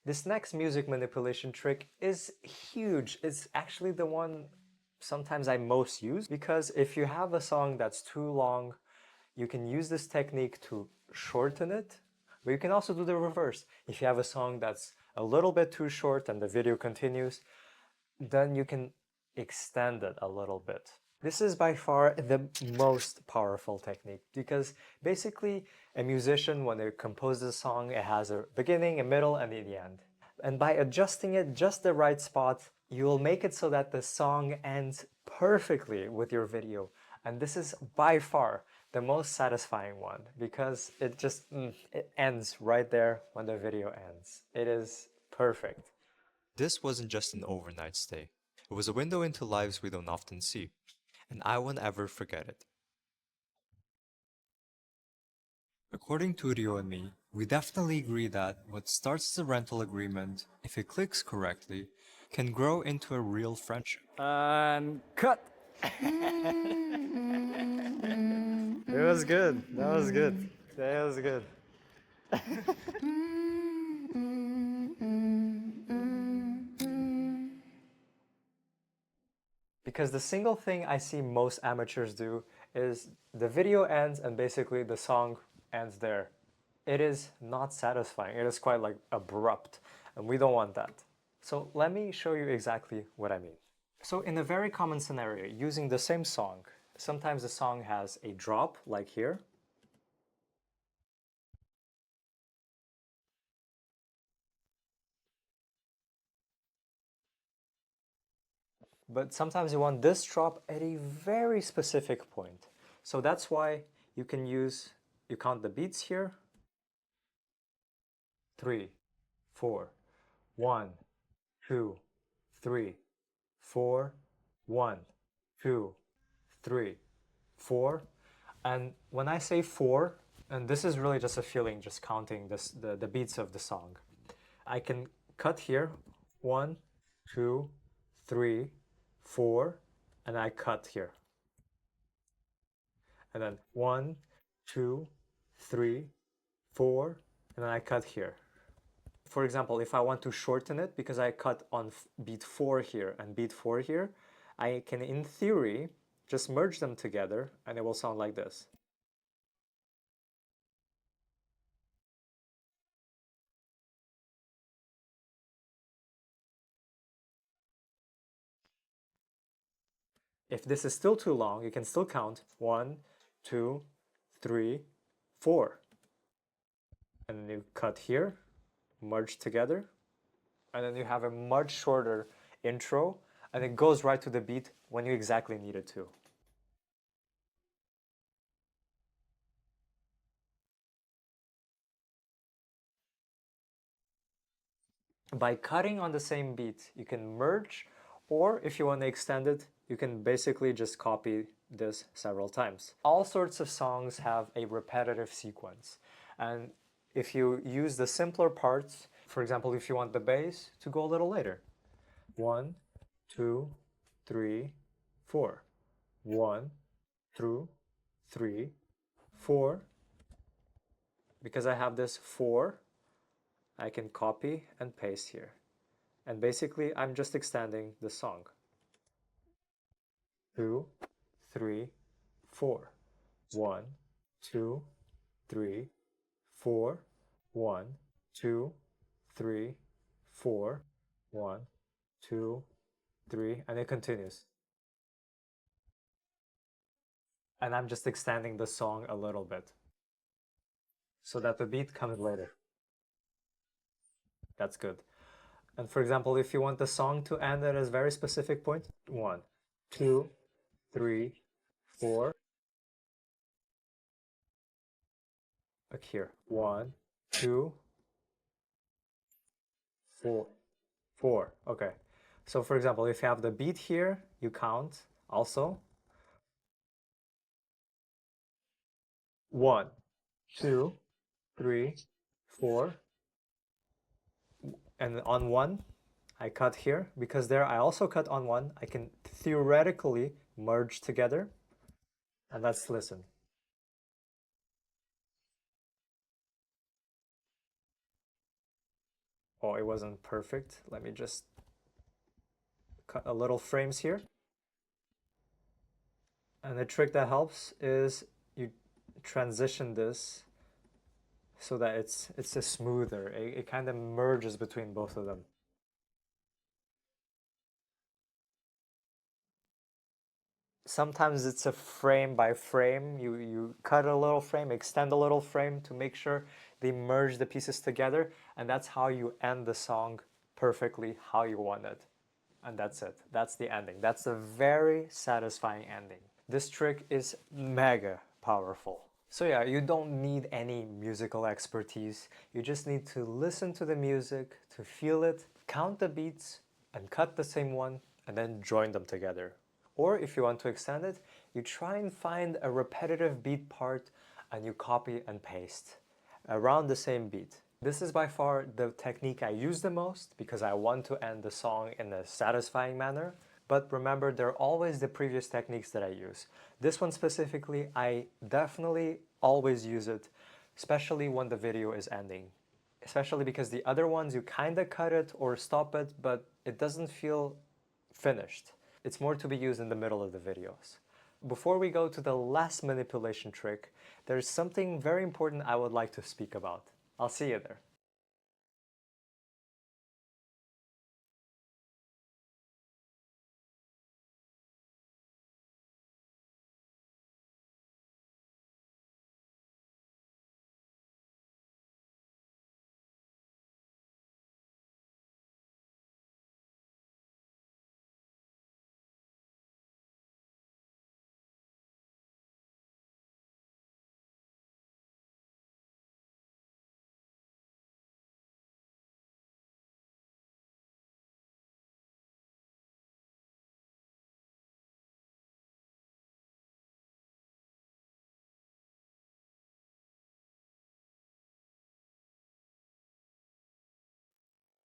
This next music manipulation trick is huge. It's actually the one sometimes I most use, because if you have a song that's too long, you can use this technique to shorten it, but you can also do the reverse. If you have a song that's a little bit too short and the video continues, then you can extend it a little bit. This is by far the most powerful technique, because basically a musician, when they compose a song, it has a beginning, a middle, and the end. And by adjusting it just the right spot, you will make it so that the song ends perfectly with your video. And this is by far the most satisfying one, because it just it ends right there when the video ends. It is perfect. This wasn't just an overnight stay. It was a window into lives we don't often see, and I won't ever forget it. According to Rio and me, we definitely agree that what starts as a rental agreement, if it clicks correctly, can grow into a real friendship. And cut! It was good. That was good. That was good. Because the single thing I see most amateurs do is the video ends and basically the song ends there. It is not satisfying. It is quite like abrupt, and we don't want that. So let me show you exactly what I mean. So in a very common scenario, using the same song, sometimes the song has a drop like here. But sometimes you want this drop at a very specific point. So that's why you can use, you count the beats here. 3, 4, 1, 2, 3, 4, 1, 2, 3, 4. And when I say 4, and this is really just a feeling, just counting the beats of the song, I can cut here, 1, 2, 3, 4, and I cut here. And then 1, 2, 3, 4, and then I cut here. For example, if I want to shorten it, because I cut on beat 4 here and beat 4 here, I can, in theory, just merge them together and it will sound like this. If this is still too long, you can still count 1, 2, 3, 4. And then you cut here, merge together, and then you have a much shorter intro, and it goes right to the beat when you exactly need it to. By cutting on the same beat, you can merge, or if you want to extend it, you can basically just copy this several times. All sorts of songs have a repetitive sequence, and if you use the simpler parts, for example, if you want the bass to go a little later, 1, 2, 3, 4, 1, 2, 3, 4. Because I have this 4, I can copy and paste here. And basically, I'm just extending the song. 2, 3, 4. 1, 2, 3, 4. 1, 2, 3, 4. 1, 2, 3, and it continues. And I'm just extending the song a little bit so that the beat comes later. That's good. And for example, if you want the song to end at a very specific point, 1, 2, 3, 4. Like here, 1, 2, 4, 4. Okay. So for example, if you have the beat here, you count also. 1, 2, 3, 4. And on 1, I cut here, because there I also cut on 1. I can theoretically merge together. And let's listen. Oh, it wasn't perfect. Let me just cut a little frames here. And the trick that helps is you transition this so that it's a smoother. It kind of merges between both of them. Sometimes it's a frame by frame. You cut a little frame, extend a little frame to make sure they merge the pieces together, and that's how you end the song perfectly how you want it. And that's it. That's the ending. That's a very satisfying ending. This trick is mega powerful. So yeah, you don't need any musical expertise. You just need to listen to the music, to feel it, count the beats, and cut the same one, and then join them together. Or if you want to extend it, you try and find a repetitive beat part and you copy and paste around the same beat. This is by far the technique I use the most because I want to end the song in a satisfying manner. But remember, there are always the previous techniques that I use. This one specifically, I definitely always use it, especially when the video is ending. Especially because the other ones, you kind of cut it or stop it, but it doesn't feel finished. It's more to be used in the middle of the videos. Before we go to the last manipulation trick, there's something very important I would like to speak about. I'll see you there.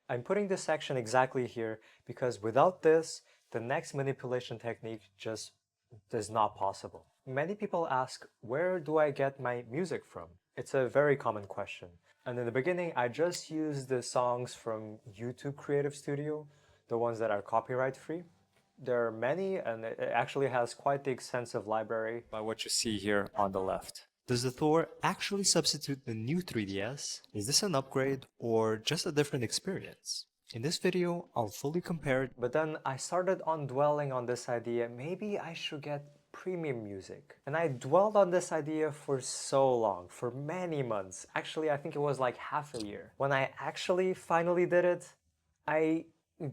I'm putting this section exactly here because without this, the next manipulation technique just is not possible. Many people ask, where do I get my music from? It's a very common question. And in the beginning, I just used the songs from YouTube Creative Studio, the ones that are copyright free. There are many, and it actually has quite the extensive library by what you see here on the left. Does the Thor actually substitute the new 3DS? Is this an upgrade or just a different experience? In this video, I'll fully compare it. But then I started on dwelling on this idea, maybe I should get premium music. And I dwelled on this idea for so long, for many months. Actually, I think it was like half a year. When I actually finally did it, I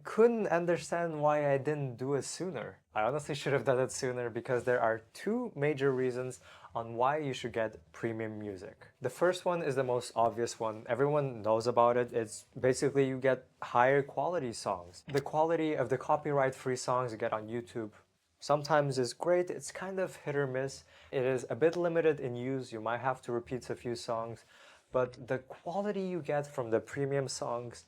couldn't understand why I didn't do it sooner. I honestly should have done it sooner because there are two major reasons on why you should get premium music. The first one is the most obvious one. Everyone knows about it. It's basically you get higher quality songs. The quality of the copyright-free songs you get on YouTube sometimes is great. It's kind of hit or miss. It is a bit limited in use. You might have to repeat a few songs, but the quality you get from the premium songs,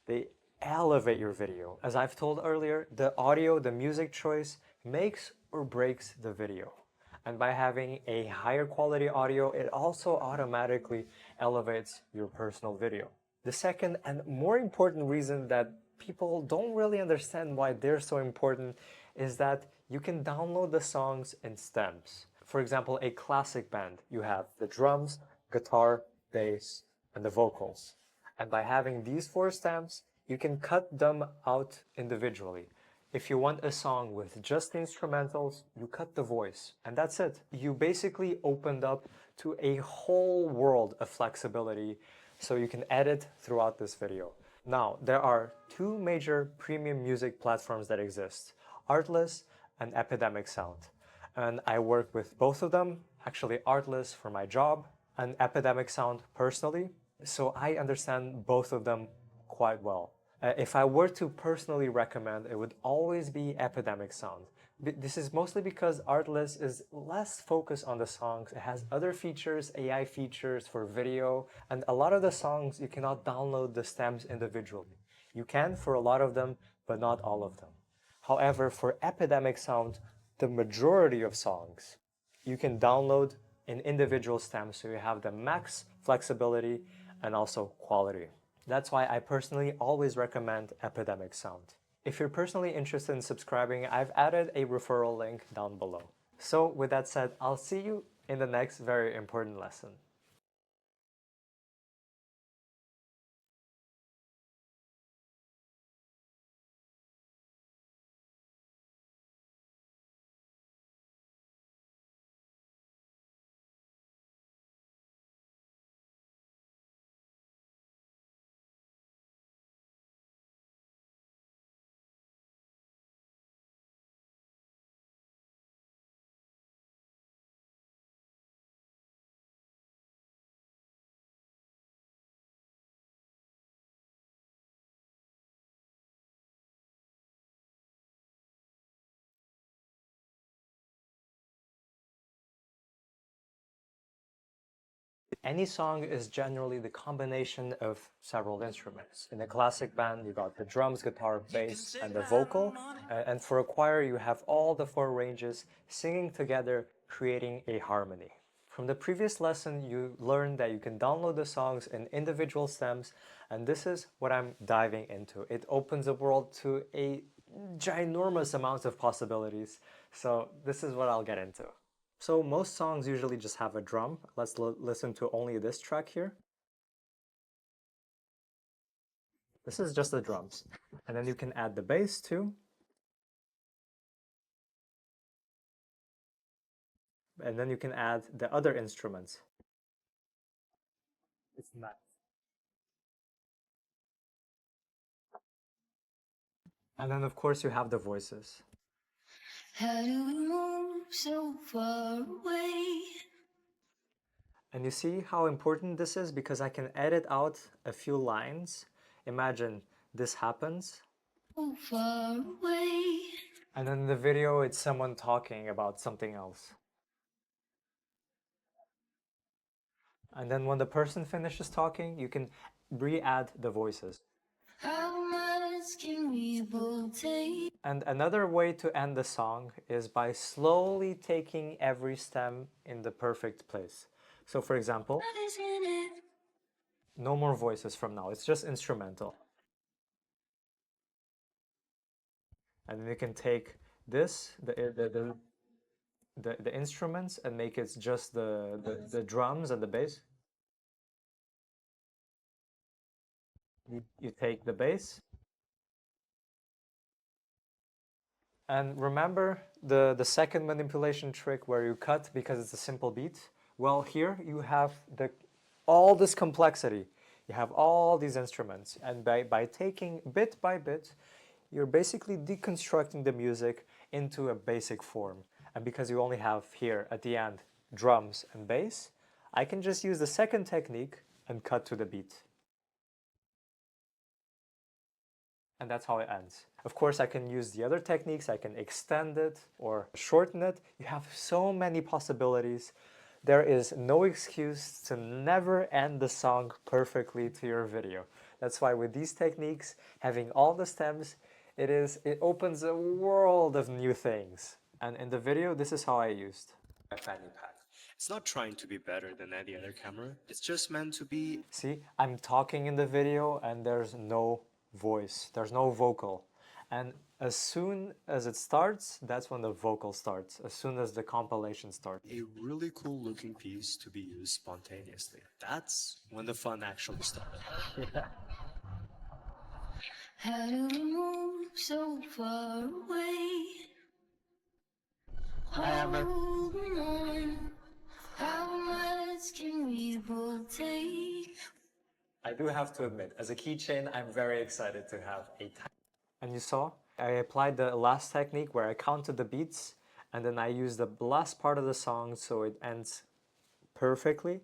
they elevate your video. As I've told earlier, the audio, the music choice makes or breaks the video. And by having a higher quality audio, it also automatically elevates your personal video. The second and more important reason that people don't really understand why they're so important is that you can download the songs in stems. For example, a classic band, you have the drums, guitar, bass, and the vocals. And by having these four stems, you can cut them out individually. If you want a song with just the instrumentals, you cut the voice, and that's it. You basically opened up to a whole world of flexibility so you can edit throughout this video. Now, there are two major premium music platforms that exist, Artlist and Epidemic Sound. And I work with both of them, actually Artlist for my job and Epidemic Sound personally, so I understand both of them quite well. If I were to personally recommend, it would always be Epidemic Sound. This is mostly because Artlist is less focused on the songs. It has other features, AI features for video, and a lot of the songs you cannot download the stems individually. You can for a lot of them, but not all of them. However, for Epidemic Sound, the majority of songs you can download in individual stems, so you have the max flexibility and also quality. That's why I personally always recommend Epidemic Sound. If you're personally interested in subscribing, I've added a referral link down below. So with that said, I'll see you in the next very important lesson. Any song is generally the combination of several instruments. In a classic band, you got the drums, guitar, bass, and the vocal. And for a choir, you have all the four ranges singing together, creating a harmony. From the previous lesson, you learned that you can download the songs in individual stems, and this is what I'm diving into. It opens the world to a ginormous amount of possibilities. So this is what I'll get into. So most songs usually just have a drum. Let's listen to only this track here. This is just the drums. And then you can add the bass too. And then you can add the other instruments. It's nice. And then of course you have the voices. How do we move so far away? And you see how important this is because I can edit out a few lines. Imagine this happens. So far away. And then in the video, it's someone talking about something else. And then when the person finishes talking, you can re-add the voices. How much can we both take? And another way to end the song is by slowly taking every stem in the perfect place. So for example, What is in it? no more voices from now, it's just instrumental. And then you can take this, the instruments, and make it just the drums and the bass. You take the bass. And remember the second manipulation trick where you cut because it's a simple beat? Well, here you have all this complexity. You have all these instruments. And by taking bit by bit, you're basically deconstructing the music into a basic form. And because you only have here at the end drums and bass, I can just use the second technique and cut to the beat. And that's how it ends. Of course, I can use the other techniques. I can extend it or shorten it. You have so many possibilities. There is no excuse to never end the song perfectly to your video. That's why with these techniques, having all the stems, it opens a world of new things. And in the video, this is how I used my fanny pack. It's not trying to be better than any other camera, it's just meant to be. See, I'm talking in the video and there's no voice, there's no vocal. And as soon as it starts, that's when the vocal starts, as soon as the compilation starts. A really cool looking piece to be used spontaneously. That's when the fun actually starts. How do we move so far away? Holding on. How much can we both take? I do have to admit, as a keychain, I'm very excited to have a And you saw, I applied the last technique where I counted the beats and then I used the last part of the song so it ends perfectly.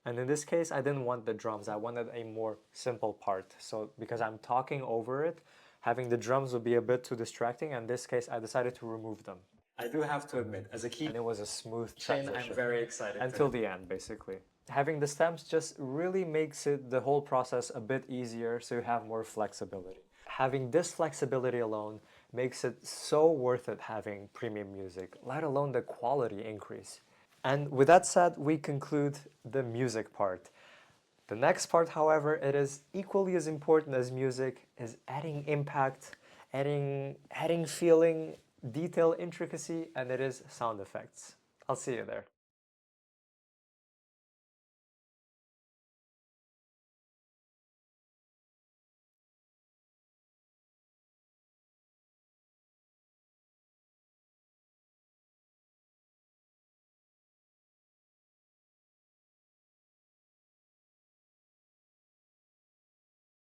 And in this case, I didn't want the drums. I wanted a more simple part. So because I'm talking over it, having the drums would be a bit too distracting. In this case, I decided to remove them. I do have to admit, as a key, and it was a smooth transition. I'm very excited. Until the end, basically. Having the stems just really makes the whole process a bit easier so you have more flexibility. Having this flexibility alone makes it so worth it having premium music, let alone the quality increase. And with that said, we conclude the music part. The next part, however, it is equally as important as music, is adding impact, adding feeling, detail, intricacy, and it is sound effects. I'll see you there.